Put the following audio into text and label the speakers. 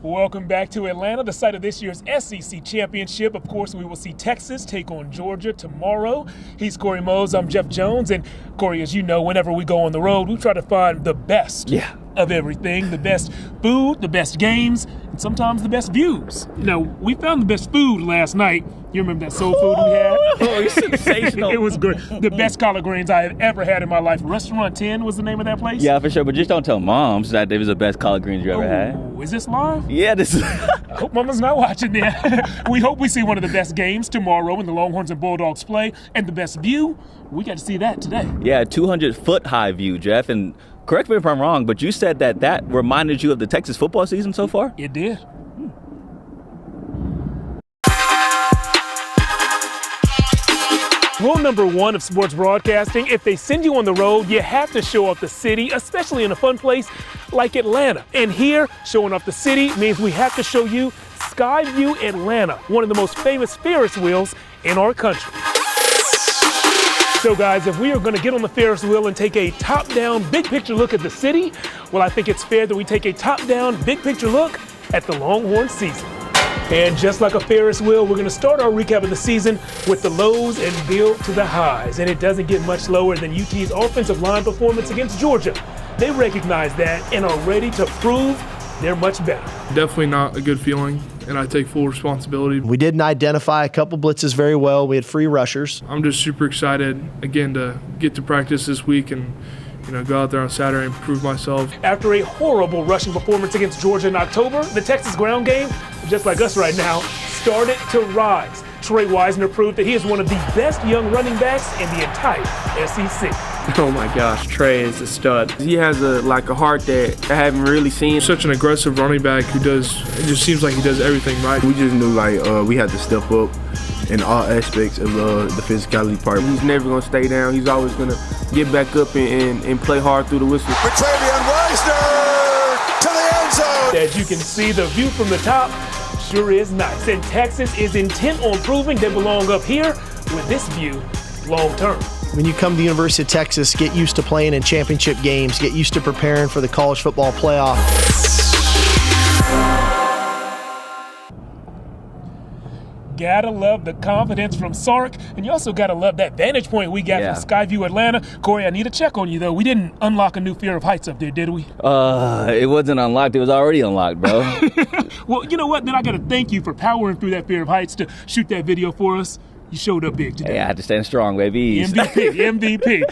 Speaker 1: Welcome back to Atlanta, the site of this year's SEC Championship. Of course, we will see Texas take on Georgia tomorrow. He's Corey Mose, I'm Jeff Jones. And Corey, as you know, whenever we go on the road, we try to find the best of everything. The best food, the best games, and sometimes the best views. You know, we found the best food last night. You remember that soul food we had?
Speaker 2: Oh, it's sensational.
Speaker 1: It was great. The best collard greens I have ever had in my life. Restaurant 10 was the name of that place?
Speaker 2: Yeah, for sure. But just don't tell moms that it was the best collard greens you ever had.
Speaker 1: Is this live?
Speaker 2: Yeah, this is.
Speaker 1: I hope Mama's not watching that. We hope we see one of the best games tomorrow when the Longhorns and Bulldogs play. And the best view, we got to see that today.
Speaker 2: Yeah, 200-foot high view, Jeff. And correct me if I'm wrong, but you said that reminded you of the Texas football season so far?
Speaker 1: It did. Rule number one of sports broadcasting, if they send you on the road, you have to show off the city, especially in a fun place like Atlanta. And here, showing off the city means we have to show you KVUE Atlanta, one of the most famous Ferris wheels in our country. So guys, if we are going to get on the Ferris wheel and take a top-down, big-picture look at the city, well, I think it's fair that we take a top-down, big-picture look at the Longhorns season. And just like a Ferris wheel, we're going to start our recap of the season with the lows and build to the highs. And it doesn't get much lower than UT's offensive line performance against Georgia. They recognize that and are ready to prove they're much better.
Speaker 3: Definitely not a good feeling, and I take full responsibility.
Speaker 4: We didn't identify a couple blitzes very well. We had free rushers.
Speaker 3: I'm just super excited, again, to get to practice this week and go out there on Saturday and prove myself.
Speaker 1: After a horrible rushing performance against Georgia in October, the Texas ground game, just like us right now, started to rise. Trey Wisner proved that he is one of the best young running backs in the entire SEC.
Speaker 5: Oh my gosh, Trey is a stud. He has a heart that I haven't really seen.
Speaker 3: Such an aggressive running back it just seems like he does everything right.
Speaker 6: We just knew we had to step up in all aspects of the physicality part.
Speaker 5: He's never gonna stay down. He's always gonna get back up and play hard through the whistle.
Speaker 7: Travion Wisner to the end zone.
Speaker 1: As you can see, the view from the top sure is nice. And Texas is intent on proving they belong up here with this view long term.
Speaker 4: When you come to the University of Texas, get used to playing in championship games, get used to preparing for the college football playoff.
Speaker 1: Gotta love the confidence from Sark, and you also gotta love that vantage point we got from KVUE Atlanta. Corey, I need to check on you though. We didn't unlock a new fear of heights up there, did we?
Speaker 2: It wasn't unlocked. It was already unlocked, bro.
Speaker 1: Well, you know what? Then I gotta thank you for powering through that fear of heights to shoot that video for us. You showed up big today.
Speaker 2: Hey, I had to stand strong, baby.
Speaker 1: MVP.